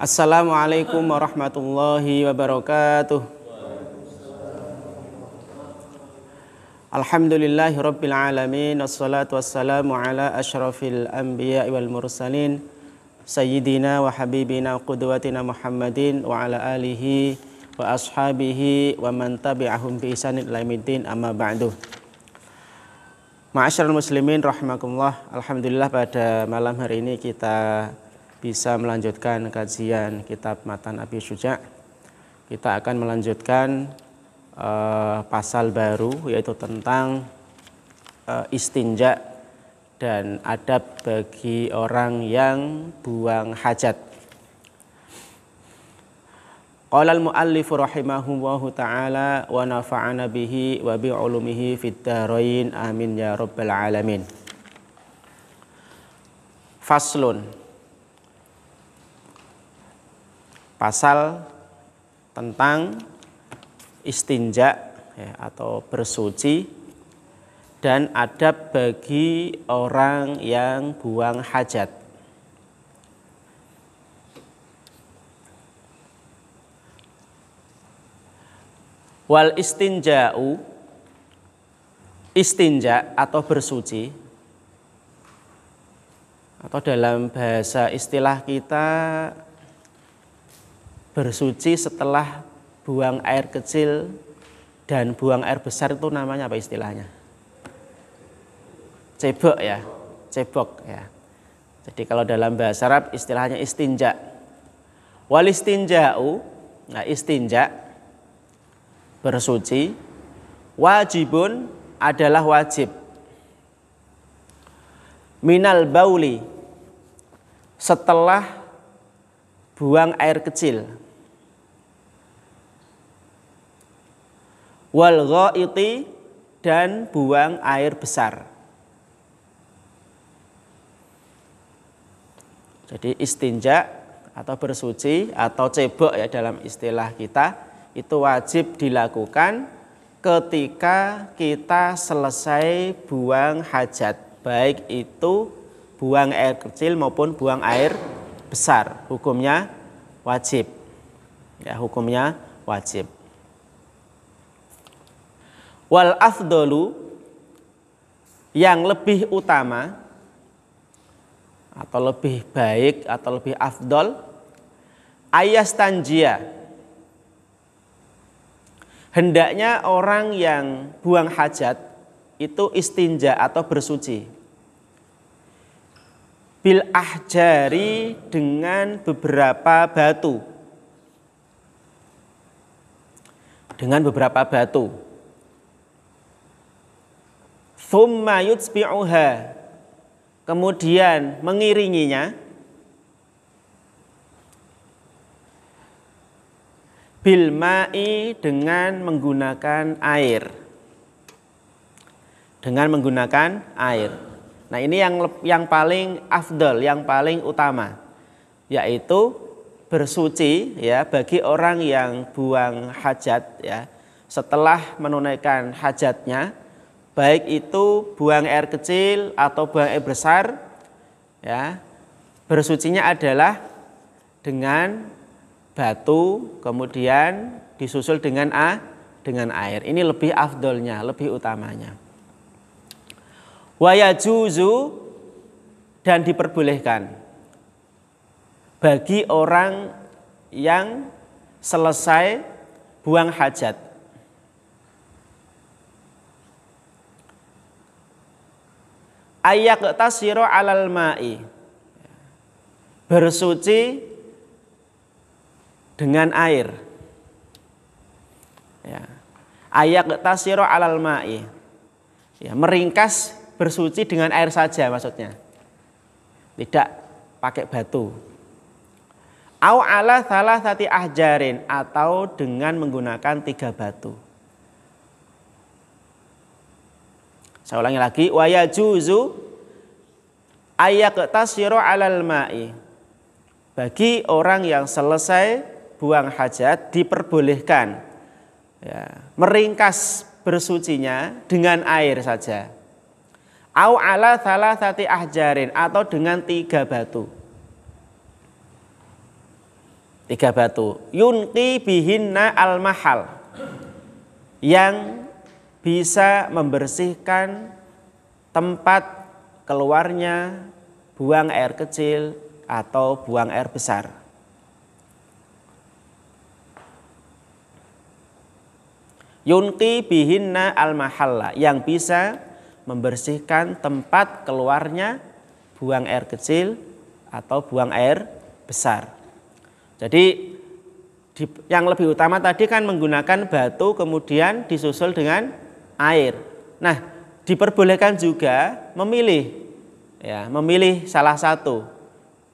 Assalamualaikum warahmatullahi wabarakatuh. Alhamdulillahi rabbil alamin. Wassalatu wassalamu ala asyrafil anbiya wal mursalin Sayyidina wa habibina wa qudwatina Muhammadin wa ala alihi wa ashabihi wa man tabi'ahum bi ihsanin ila yaumiddin, amma ba'du. Ma'asyiral muslimin rahimakumullah. Alhamdulillah pada malam hari ini kita bisa melanjutkan kajian kitab Matan Abi Syuja'. Kita akan melanjutkan pasal baru, yaitu tentang istinja dan adab bagi orang yang buang hajat. Qala al-muallifu rahimahullahu ta'ala wa nafa'ana bihi wa bi ulumihi fid dharain amin ya rabbal alamin. Faslun. Pasal tentang istinja ya, atau bersuci dan adab bagi orang yang buang hajat. Wal istinja'u, istinja atau bersuci, atau dalam bahasa istilah kita bersuci setelah buang air kecil dan buang air besar, itu namanya apa istilahnya? Cebok ya, cebok ya. Jadi kalau dalam bahasa Arab istilahnya istinja. Wal istinja'u, nah istinja bersuci, wajibun adalah wajib. Minal bauli, setelah buang air kecil. Wal ghaiti, dan buang air besar. Jadi istinja atau bersuci atau cebok ya dalam istilah kita itu wajib dilakukan ketika kita selesai buang hajat, baik itu buang air kecil maupun buang air besar. Hukumnya wajib. Ya, hukumnya wajib. Wal afdolu, yang lebih utama atau lebih baik atau lebih afdol, ayastanjia, hendaknya orang yang buang hajat itu istinja atau bersuci bil ahjari, dengan beberapa batu, dengan beberapa batu. Thumma yutsbi'uha, kemudian mengiringinya, bil ma'i, dengan menggunakan air, dengan menggunakan air. Nah, ini yang paling afdal, yang paling utama, yaitu bersuci ya bagi orang yang buang hajat ya setelah menunaikan hajatnya, baik itu buang air kecil atau buang air besar ya. Bersucinya adalah dengan batu, kemudian disusul dengan air. Ini lebih afdolnya, lebih utamanya. Wa yajuzu, dan diperbolehkan bagi orang yang selesai buang hajat ayyaqtasiru alal ma'i, bersuci dengan air ya. Ayyaqtasiru alal ma'i ya, meringkas bersuci dengan air saja maksudnya, tidak pakai batu. Au ala thalathati ahjarin, atau dengan menggunakan 3 batu. Saya ulangi lagi, wa yajuzu ayyaqtasiru alal ma'i, bagi orang yang selesai buang hajat diperbolehkan ya, meringkas bersucinya dengan air saja. Au ala thalathati ahjarin, atau dengan 3 batu. 3 batu. Yunqi bihinna al-mahal, yang bisa membersihkan tempat keluarnya buang air kecil atau buang air besar. Yunqi bihinna al-mahalla, yang bisa membersihkan tempat keluarnya buang air kecil atau buang air besar. Jadi yang lebih utama tadi kan menggunakan batu kemudian disusul dengan air. Nah, diperbolehkan juga memilih, ya, memilih salah satu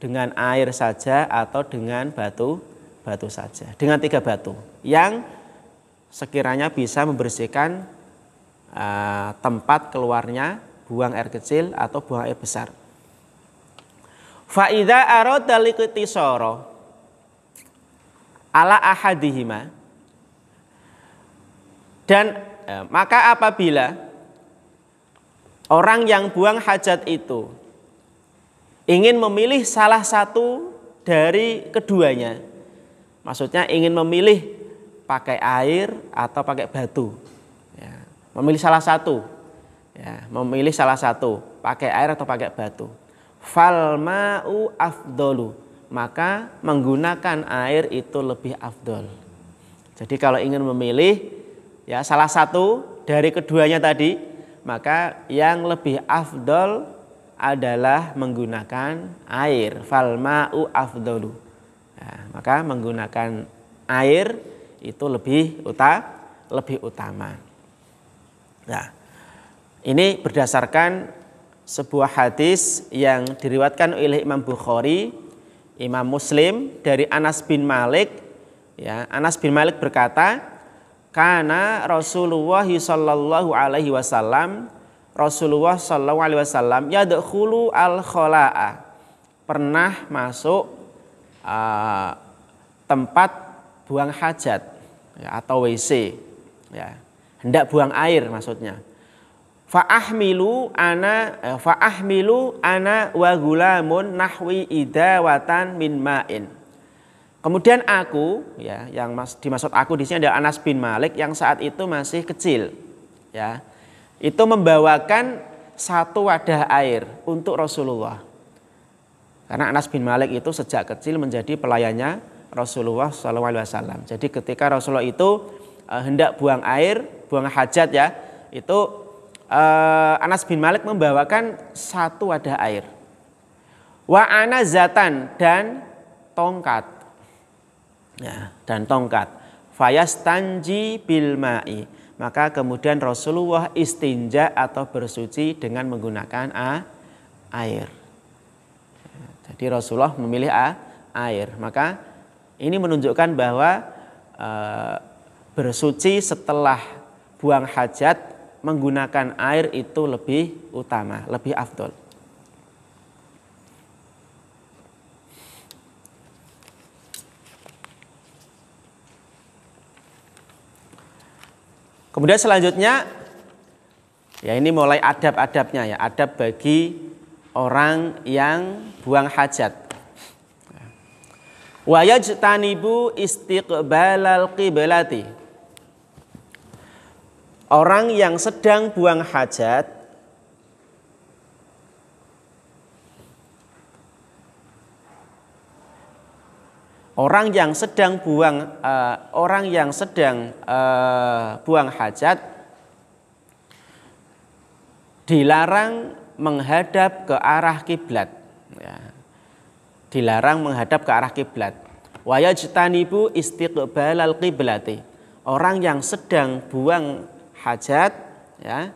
dengan air saja atau dengan batu saja. Dengan 3 batu yang sekiranya bisa membersihkan tempat keluarnya buang air kecil atau buang air besar. Fa idza arada liqtisara ala ahadihima, dan maka apabila orang yang buang hajat itu ingin memilih salah satu dari keduanya, maksudnya ingin memilih pakai air atau pakai batu, ya, memilih salah satu, ya, memilih salah satu pakai air atau pakai batu. Fal ma'u afdolu, maka menggunakan air itu lebih afdol. Jadi kalau ingin memilih, ya, salah satu dari keduanya tadi, maka yang lebih afdol adalah menggunakan air. Fal ma'u afdolu, ya, maka menggunakan air itu lebih utama. Nah, ini berdasarkan sebuah hadis yang diriwayatkan oleh Imam Bukhari, Imam Muslim dari Anas bin Malik. Ya, Anas bin Malik berkata, kana Rasulullah sallallahu alaihi wasallam, Rasulullah sallallahu alaihi wasallam yadkhulu al-khala'a, pernah masuk tempat buang hajat, ya, atau WC, ya, hendak buang air maksudnya. Fa'ahmilu ana wa gulamun nahwi idawatan min ma'in. Kemudian aku, ya, yang dimaksud aku di sini adalah Anas bin Malik yang saat itu masih kecil, ya, itu membawakan 1 wadah air untuk Rasulullah. Karena Anas bin Malik itu sejak kecil menjadi pelayannya Rasulullah SAW. Jadi ketika Rasulullah itu hendak buang air, buang hajat, ya, itu Anas bin Malik membawakan 1 wadah air. Wa ana zatan, dan tongkat, ya, dan tongkat. Fayastanji bil ma'i, maka kemudian Rasulullah istinja atau bersuci dengan menggunakan air. Jadi Rasulullah memilih air, maka ini menunjukkan bahwa bersuci setelah buang hajat menggunakan air itu lebih utama, lebih afdol. Kemudian selanjutnya, ya, ini mulai adab-adabnya, ya, adab bagi orang yang buang hajat. Wa yajtanibu istiqbalal qiblati, orang yang sedang buang hajat buang hajat dilarang menghadap ke arah kiblat, ya. Dilarang menghadap ke arah kiblat. Wa yajtanibu istiqbalal qiblati, orang yang sedang buang hajat, ya,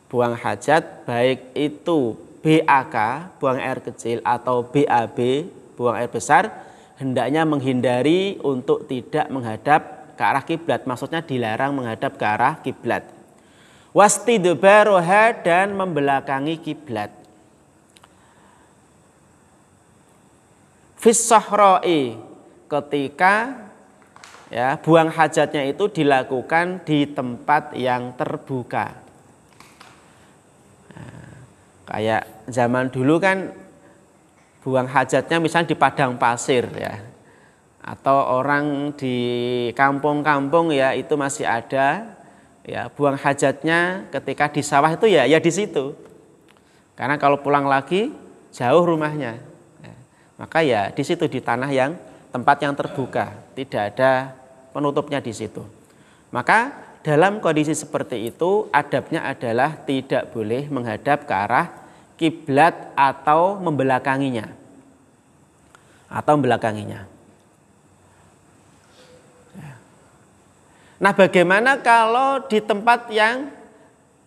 buang hajat baik itu BAK, buang air kecil, atau BAB, buang air besar, hendaknya menghindari untuk tidak menghadap ke arah kiblat. Maksudnya dilarang menghadap ke arah kiblat. Wastidbaroha, dan membelakangi kiblat. Fis sahra'i, ketika, ya, buang hajatnya itu dilakukan di tempat yang terbuka. Nah, kayak zaman dulu kan buang hajatnya misalnya di padang pasir, ya, atau orang di kampung-kampung ya itu masih ada ya buang hajatnya ketika di sawah itu ya di situ. Karena kalau pulang lagi jauh rumahnya. Ya, maka ya di situ di tanah yang tempat yang terbuka, tidak ada penutupnya di situ. Maka dalam kondisi seperti itu adabnya adalah tidak boleh menghadap ke arah kiblat atau membelakanginya. Nah, bagaimana kalau di tempat yang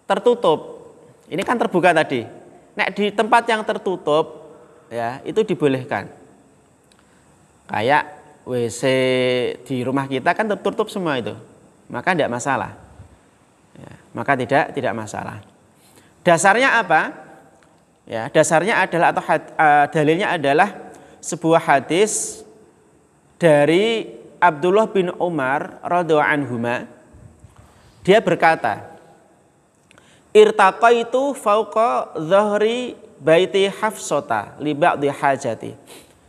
tertutup? Ini kan terbuka tadi. Nah, di tempat yang tertutup ya, itu dibolehkan. Kayak WC di rumah kita kan tertutup semua itu. Maka tidak masalah. Ya, maka tidak masalah. Dasarnya apa? Ya, dasarnya adalah atau dalilnya adalah sebuah hadis dari Abdullah bin Umar radhiyallahu anhuma. Dia berkata, irtaqaitu fauqa dhahri baiti Hafsata li ba'dhi hajati.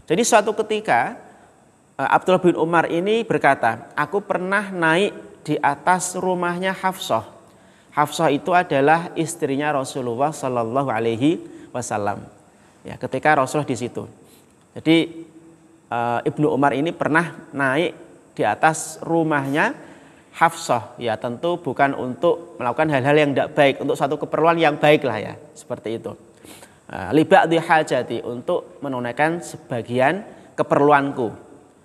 Jadi suatu ketika Abdullah bin Umar ini berkata, aku pernah naik di atas rumahnya Hafsah. Hafsah itu adalah istrinya Rasulullah Sallallahu Alaihi Wasallam. Ya, ketika Rasulullah di situ. Jadi Ibnu Umar ini pernah naik di atas rumahnya Hafsah. Ya, tentu bukan untuk melakukan hal-hal yang tidak baik, untuk satu keperluan yang baik lah ya, seperti itu. Li ba'dhi hajati, untuk menunaikan sebagian keperluanku,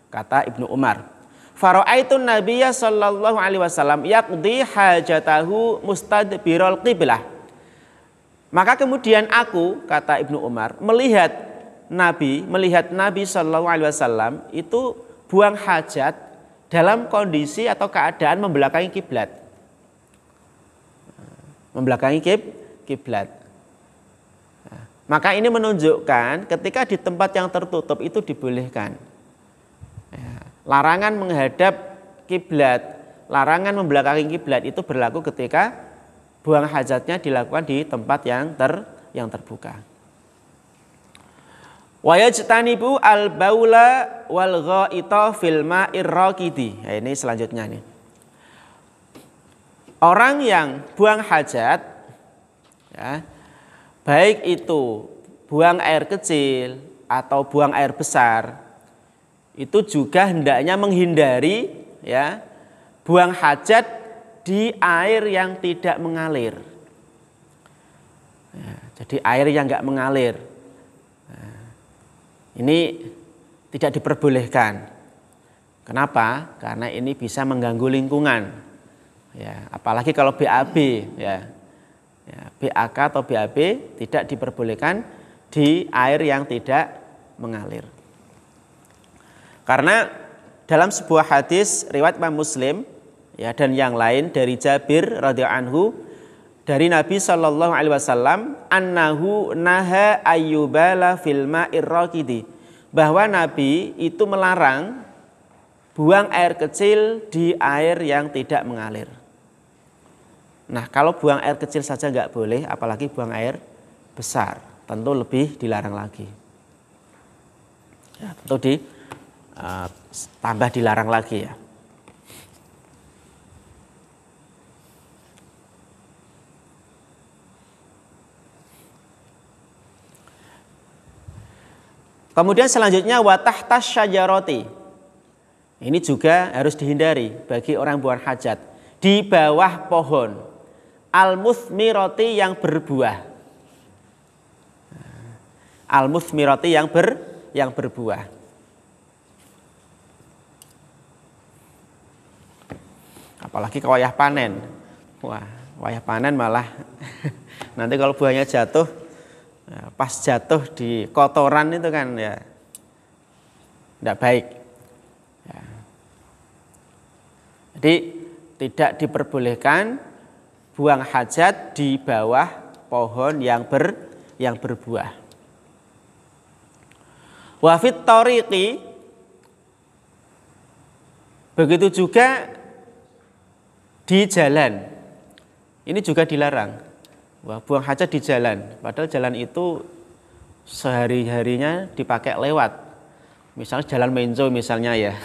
kata Ibnu Umar. Fara'aitun Nabiyya sallallahu alaihi wasallam yaqdi hajatahu mustadbirul qiblah. Maka kemudian aku, kata Ibnu Umar, melihat Nabi sallallahu alaihi wasallam itu buang hajat dalam kondisi atau keadaan membelakangi kiblat. Membelakangi kiblat. Maka ini menunjukkan ketika di tempat yang tertutup itu dibolehkan. Larangan menghadap kiblat, larangan membelakangi kiblat itu berlaku ketika buang hajatnya dilakukan di tempat yang terbuka. Wa yajtanibu al-baula wal ghaita fil ma'ir raqidi. Ya, ini selanjutnya nih. Orang yang buang hajat ya, baik itu buang air kecil atau buang air besar, itu juga hendaknya menghindari ya buang hajat di air yang tidak mengalir. Ya, jadi air yang enggak mengalir. Nah, ini tidak diperbolehkan. Kenapa? Karena ini bisa mengganggu lingkungan. Ya, apalagi kalau BAB ya. Ya, BAK atau BAB tidak diperbolehkan di air yang tidak mengalir. Karena dalam sebuah hadis riwayat Imam Muslim ya dan yang lain dari Jabir radhiyallahu anhu dari Nabi sallallahu alaihi wasallam annahu naha ayyubala fil ma'ir raqidi, bahwa Nabi itu melarang buang air kecil di air yang tidak mengalir. Nah, kalau buang air kecil saja nggak boleh, apalagi buang air besar, tentu lebih dilarang lagi. Ya, tentu tambah dilarang lagi ya. Kemudian selanjutnya watahtas syajaroti. Ini juga harus dihindari bagi orang buang hajat di bawah pohon. Al-muthmirati yang berbuah. Al-muthmirati yang berbuah. Apalagi ke wayah panen. Wah, wayah panen malah nanti kalau buahnya jatuh, pas jatuh di kotoran itu kan ya tidak baik. Ya. Jadi tidak diperbolehkan buang hajat di bawah pohon yang berbuah. Wa fit tariqi, begitu juga di jalan. Ini juga dilarang. Wah, buang hajat di jalan. Padahal jalan itu sehari-harinya dipakai lewat. Misalnya jalan menco misalnya ya,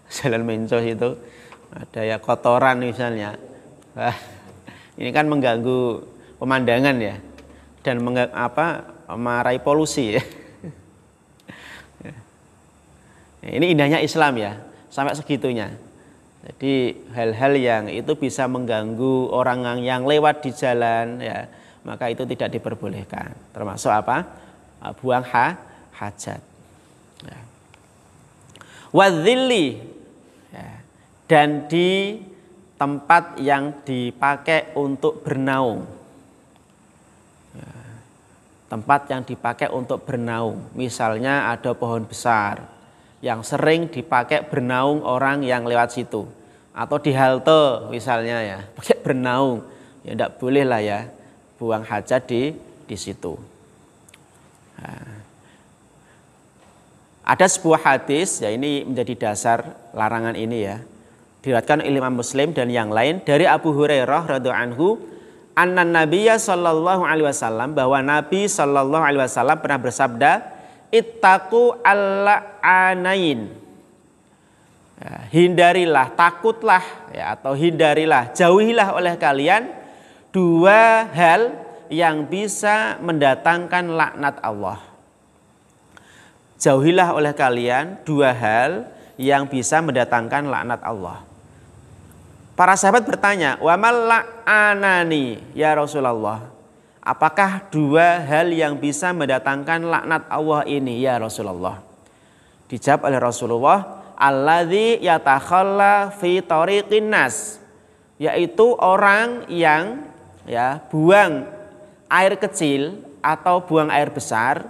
jalan menco itu ada ya kotoran misalnya. Wah, ini kan mengganggu pemandangan ya, dan meraih polusi ya. Ini indahnya Islam ya, sampai segitunya. Jadi hal-hal yang itu bisa mengganggu orang yang lewat di jalan ya, maka itu tidak diperbolehkan. Termasuk apa? Buang hajat. Ya. Wadzilli, ya. Dan di tempat yang dipakai untuk bernaung. Ya. Tempat yang dipakai untuk bernaung. Misalnya ada pohon besar yang sering dipakai bernaung orang yang lewat situ, atau di halte misalnya ya, pakai bernaung, ya tidak boleh lah ya buang hajat di situ. Nah, ada sebuah hadis ya, ini menjadi dasar larangan ini ya, diriwayatkan oleh Imam Muslim dan yang lain dari Abu Hurairah radhiyallahu anhu, anna Nabiyya sallallahu alaihi wasallam, bahwa Nabi sallallahu alaihi wasallam pernah bersabda, ittaqu al-la'anain, ya, hindarilah, takutlah ya, atau hindarilah, jauhilah oleh kalian dua hal yang bisa mendatangkan laknat Allah. Jauhilah oleh kalian dua hal yang bisa mendatangkan laknat Allah. Para sahabat bertanya, wa mal la'anani ya Rasulullah, apakah dua hal yang bisa mendatangkan laknat Allah ini ya Rasulullah? Dijawab oleh Rasulullah, alladzi yatakhalla fi tariqin nas, yaitu orang yang ya buang air kecil atau buang air besar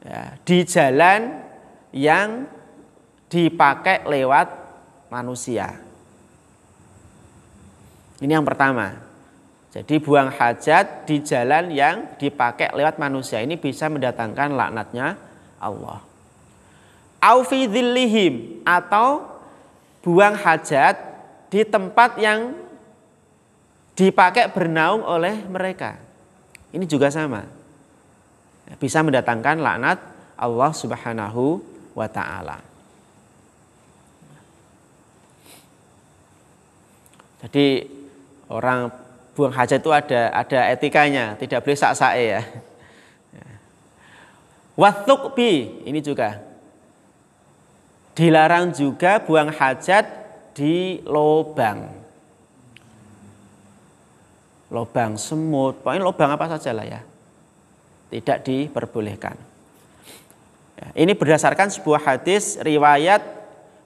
ya, di jalan yang dipakai lewat manusia. Ini yang pertama. Jadi buang hajat di jalan yang dipakai lewat manusia ini bisa mendatangkan laknatnya Allah. Au fi dhillihim, atau buang hajat di tempat yang dipakai bernaung oleh mereka. Ini juga sama. Bisa mendatangkan laknat Allah Subhanahu wa taala. Jadi orang buang hajat itu ada etikanya, tidak boleh sak-sake ya. Wathuqbi, ini juga dilarang juga buang hajat di lubang. Lubang semut, pokoknya lubang apa saja lah ya. Tidak diperbolehkan. Ya, ini berdasarkan sebuah hadis riwayat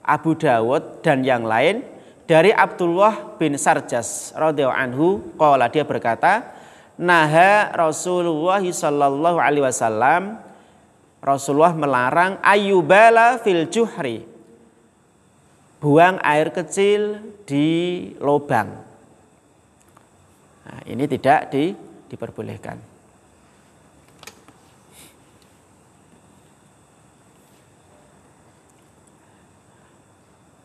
Abu Dawud dan yang lain dari Abdullah bin Sarjas radhiyallahu anhu, qala, dia berkata, naha Rasulullah sallallahu alaihi wasallam, Rasulullah melarang ayyubala fil juhri, buang air kecil di lubang. Nah, ini tidak diperbolehkan.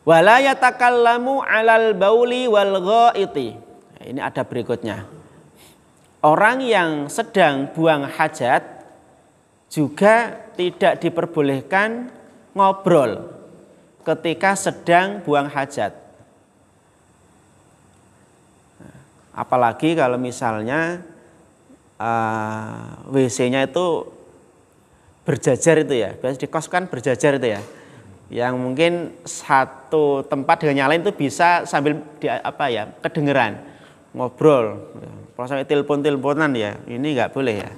Wala yatakallamu 'alal bauli wal ghaiti. Nah, ini ada berikutnya. Orang yang sedang buang hajat juga tidak diperbolehkan ngobrol ketika sedang buang hajat. Apalagi kalau misalnya WC-nya itu berjajar itu ya. Biasanya di kos kan berjajar itu ya. Yang mungkin satu tempat dengan yang lain itu bisa sambil kedengeran ngobrol, kalau sampai telepon-teleponan ya, ini nggak boleh ya,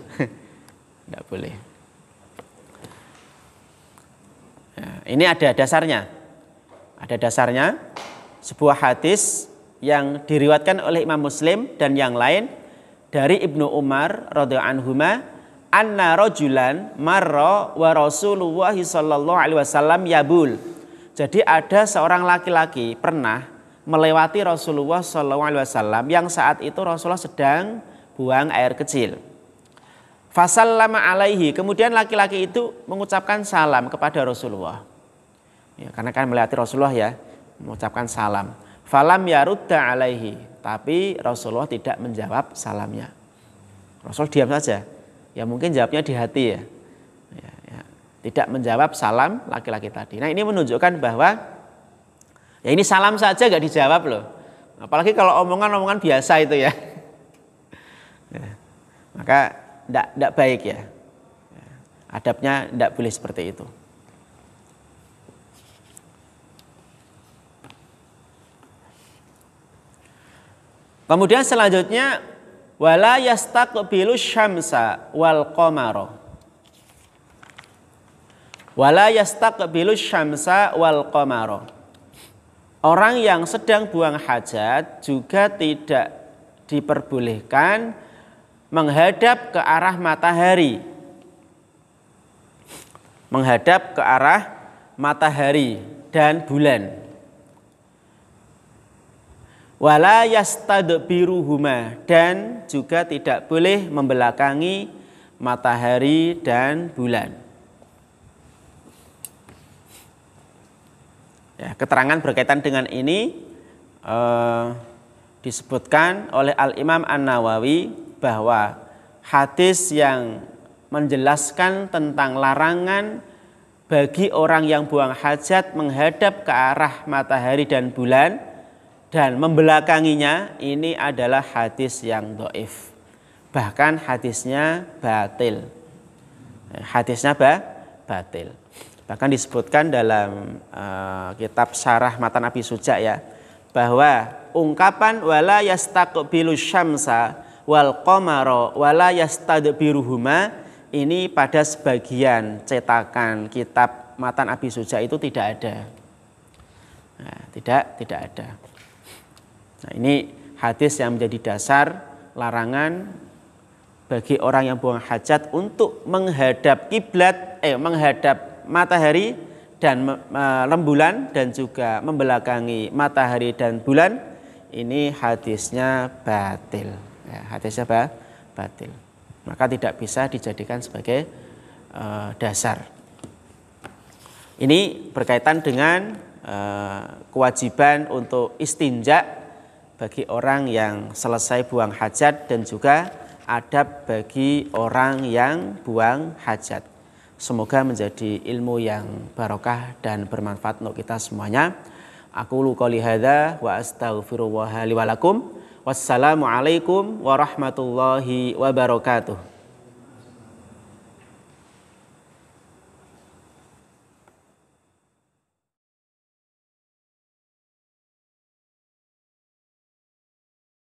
nggak boleh. Ya, ini ada dasarnya, sebuah hadis yang diriwayatkan oleh Imam Muslim dan yang lain dari Ibnu Umar radhiyallahu anhuma, anna rajulan marra wa Rasulullah sallallahu alaihi wasallam yabul. Jadi ada seorang laki-laki pernah melewati Rasulullah sallallahu alaihi wasallam yang saat itu Rasulullah sedang buang air kecil. Fasallama alaihi, kemudian laki-laki itu mengucapkan salam kepada Rasulullah. Ya, karena kan melewati Rasulullah ya, mengucapkan salam. Falam yarudda alaihi, tapi Rasulullah tidak menjawab salamnya. Rasul diam saja. Ya mungkin jawabnya di hati ya. tidak menjawab salam laki-laki tadi. Nah, ini menunjukkan bahwa ya ini salam saja gak dijawab loh. Apalagi kalau omongan-omongan biasa itu ya. Maka tidak baik ya. Adabnya tidak boleh seperti itu. Kemudian selanjutnya wala yastaqbilu syamsa wal qamara. Wala yastaqbilu syamsa wal qamara. Orang yang sedang buang hajat juga tidak diperbolehkan menghadap ke arah matahari. Menghadap ke arah matahari dan bulan. Wala yastadbiruhuma, dan juga tidak boleh membelakangi matahari dan bulan. Ya, keterangan berkaitan dengan ini disebutkan oleh Al-Imam An-Nawawi bahwa hadis yang menjelaskan tentang larangan bagi orang yang buang hajat menghadap ke arah matahari dan bulan dan membelakanginya, ini adalah hadis yang dhaif. Bahkan hadisnya batil. Hadisnya batil. Bahkan disebutkan dalam kitab Syarah Matan Abi Suja ya, bahwa ungkapan wala yastaqbilu syamsa wal qamara wala yastadbiruhuma ini pada sebagian cetakan kitab Matan Abi Suja itu tidak ada. Nah, tidak ada. Nah, ini hadis yang menjadi dasar larangan bagi orang yang buang hajat untuk menghadap kiblat, menghadap matahari dan rembulan dan juga membelakangi matahari dan bulan. Ini hadisnya batil. Ya, hadisnya batil. Maka tidak bisa dijadikan sebagai dasar. Ini berkaitan dengan kewajiban untuk istinja bagi orang yang selesai buang hajat dan juga adab bagi orang yang buang hajat. Semoga menjadi ilmu yang barokah dan bermanfaat untuk kita semuanya. Aqulu qouli hadza wa astaghfirullah li wa lakum. Wassalamualaikum warahmatullahi wabarakatuh.